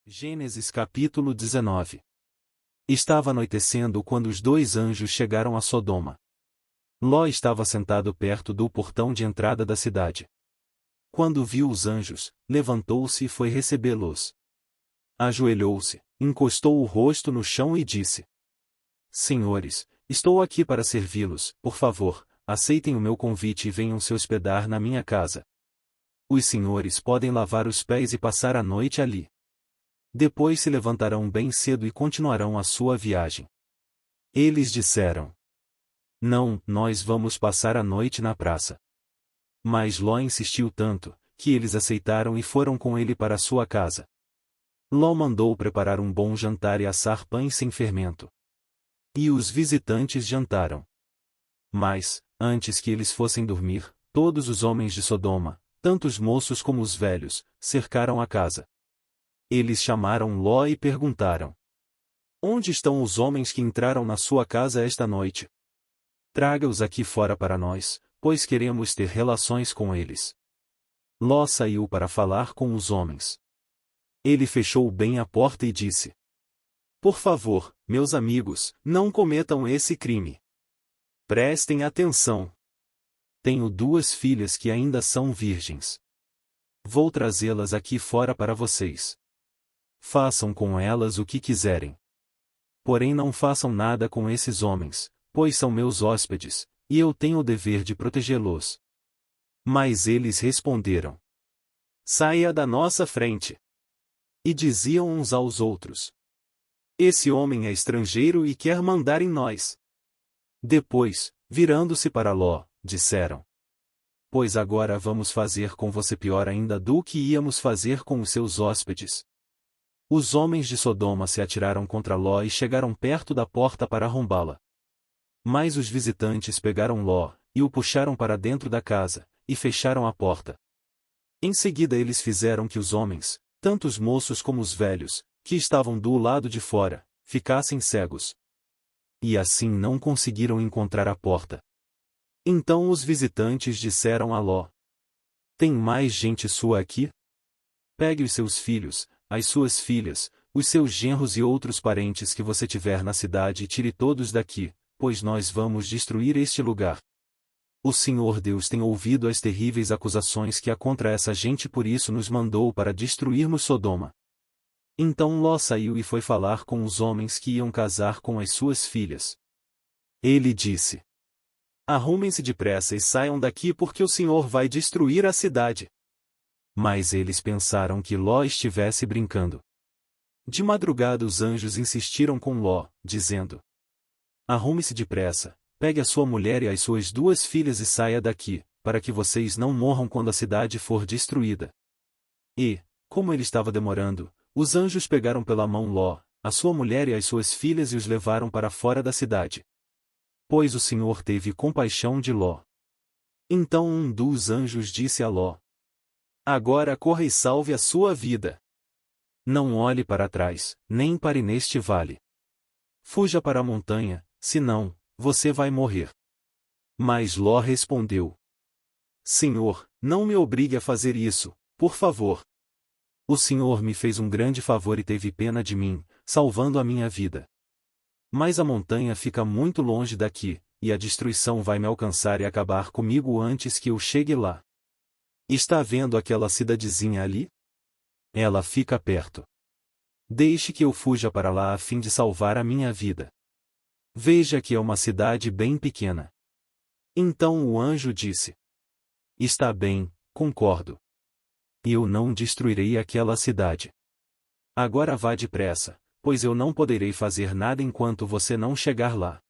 Gênesis capítulo 19. Estava anoitecendo quando os dois anjos chegaram a Sodoma. Ló estava sentado perto do portão de entrada da cidade. Quando viu os anjos, levantou-se e foi recebê-los. Ajoelhou-se, encostou o rosto no chão e disse: Senhores, estou aqui para servi-los, por favor, aceitem o meu convite e venham se hospedar na minha casa. Os senhores podem lavar os pés e passar a noite ali. Depois se levantarão bem cedo e continuarão a sua viagem. Eles disseram: Não, nós vamos passar a noite na praça. Mas Ló insistiu tanto, que eles aceitaram e foram com ele para sua casa. Ló mandou preparar um bom jantar e assar pães sem fermento. E os visitantes jantaram. Mas, antes que eles fossem dormir, todos os homens de Sodoma, tanto os moços como os velhos, cercaram a casa. Eles chamaram Ló e perguntaram: Onde estão os homens que entraram na sua casa esta noite? Traga-os aqui fora para nós, pois queremos ter relações com eles. Ló saiu para falar com os homens. Ele fechou bem a porta e disse: Por favor, meus amigos, não cometam esse crime. Prestem atenção. Tenho 2 filhas que ainda são virgens. Vou trazê-las aqui fora para vocês. Façam com elas o que quiserem. Porém não façam nada com esses homens, pois são meus hóspedes, e eu tenho o dever de protegê-los. Mas eles responderam: Saia da nossa frente. E diziam uns aos outros: Esse homem é estrangeiro e quer mandar em nós. Depois, virando-se para Ló, disseram: Pois agora vamos fazer com você pior ainda do que íamos fazer com os seus hóspedes. Os homens de Sodoma se atiraram contra Ló e chegaram perto da porta para arrombá-la. Mas os visitantes pegaram Ló, e o puxaram para dentro da casa, e fecharam a porta. Em seguida eles fizeram que os homens, tanto os moços como os velhos, que estavam do lado de fora, ficassem cegos. E assim não conseguiram encontrar a porta. Então os visitantes disseram a Ló: Tem mais gente sua aqui? Pegue os seus filhos, as suas filhas, os seus genros e outros parentes que você tiver na cidade e tire todos daqui, pois nós vamos destruir este lugar. O Senhor Deus tem ouvido as terríveis acusações que há contra essa gente, por isso nos mandou para destruirmos Sodoma. Então Ló saiu e foi falar com os homens que iam casar com as suas filhas. Ele disse: Arrumem-se depressa e saiam daqui porque o Senhor vai destruir a cidade. Mas eles pensaram que Ló estivesse brincando. De madrugada os anjos insistiram com Ló, dizendo: Arrume-se depressa, pegue a sua mulher e as suas 2 filhas e saia daqui, para que vocês não morram quando a cidade for destruída. E, como ele estava demorando, os anjos pegaram pela mão Ló, a sua mulher e as suas filhas e os levaram para fora da cidade. Pois o Senhor teve compaixão de Ló. Então um dos anjos disse a Ló: Agora corra e salve a sua vida. Não olhe para trás, nem pare neste vale. Fuja para a montanha, senão, você vai morrer. Mas Ló respondeu: Senhor, não me obrigue a fazer isso, por favor. O Senhor me fez um grande favor e teve pena de mim, salvando a minha vida. Mas a montanha fica muito longe daqui, e a destruição vai me alcançar e acabar comigo antes que eu chegue lá. Está vendo aquela cidadezinha ali? Ela fica perto. Deixe que eu fuja para lá a fim de salvar a minha vida. Veja que é uma cidade bem pequena. Então o anjo disse: Está bem, concordo. Eu não destruirei aquela cidade. Agora vá depressa, pois eu não poderei fazer nada enquanto você não chegar lá.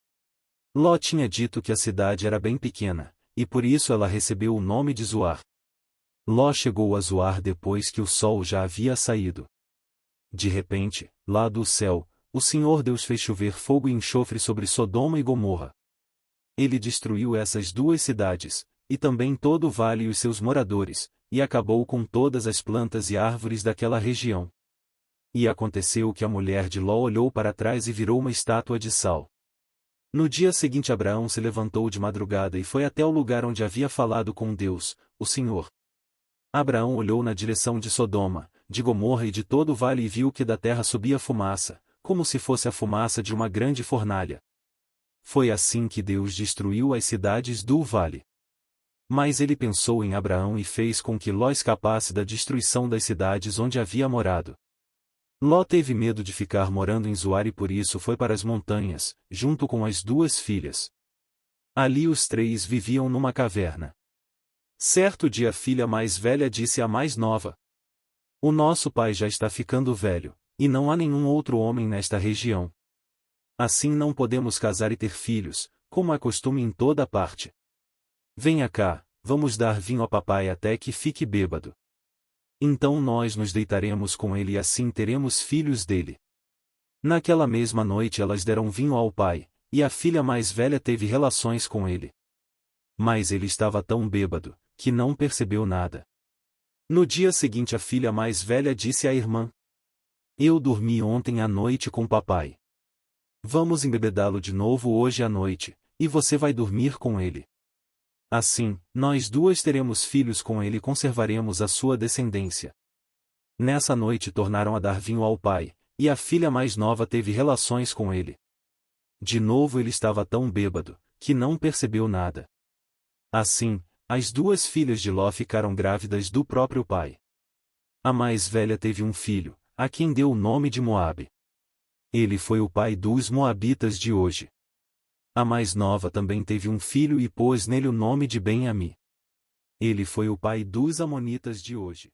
Ló tinha dito que a cidade era bem pequena, e por isso ela recebeu o nome de Zoar. Ló chegou a Zoar depois que o sol já havia saído. De repente, lá do céu, o Senhor Deus fez chover fogo e enxofre sobre Sodoma e Gomorra. Ele destruiu essas 2 cidades, e também todo o vale e os seus moradores, e acabou com todas as plantas e árvores daquela região. E aconteceu que a mulher de Ló olhou para trás e virou uma estátua de sal. No dia seguinte Abraão se levantou de madrugada e foi até o lugar onde havia falado com Deus, o Senhor. Abraão olhou na direção de Sodoma, de Gomorra e de todo o vale e viu que da terra subia fumaça, como se fosse a fumaça de uma grande fornalha. Foi assim que Deus destruiu as cidades do vale. Mas ele pensou em Abraão e fez com que Ló escapasse da destruição das cidades onde havia morado. Ló teve medo de ficar morando em Zoar e por isso foi para as montanhas, junto com as duas filhas. Ali os três viviam numa caverna. Certo dia a filha mais velha disse à mais nova: "O nosso pai já está ficando velho, e não há nenhum outro homem nesta região. Assim não podemos casar e ter filhos, como é costume em toda parte. Venha cá, vamos dar vinho a papai até que fique bêbado. Então nós nos deitaremos com ele e assim teremos filhos dele." Naquela mesma noite elas deram vinho ao pai, e a filha mais velha teve relações com ele. Mas ele estava tão bêbado, que não percebeu nada. No dia seguinte a filha mais velha disse à irmã: "Eu dormi ontem à noite com papai. Vamos embebedá-lo de novo hoje à noite, e você vai dormir com ele. Assim, nós duas teremos filhos com ele e conservaremos a sua descendência." Nessa noite tornaram a dar vinho ao pai, e a filha mais nova teve relações com ele. De novo ele estava tão bêbado, que não percebeu nada. Assim, as duas filhas de Ló ficaram grávidas do próprio pai. A mais velha teve um filho, a quem deu o nome de Moabe. Ele foi o pai dos Moabitas de hoje. A mais nova também teve um filho e pôs nele o nome de Ben-Ami. Ele foi o pai dos Amonitas de hoje.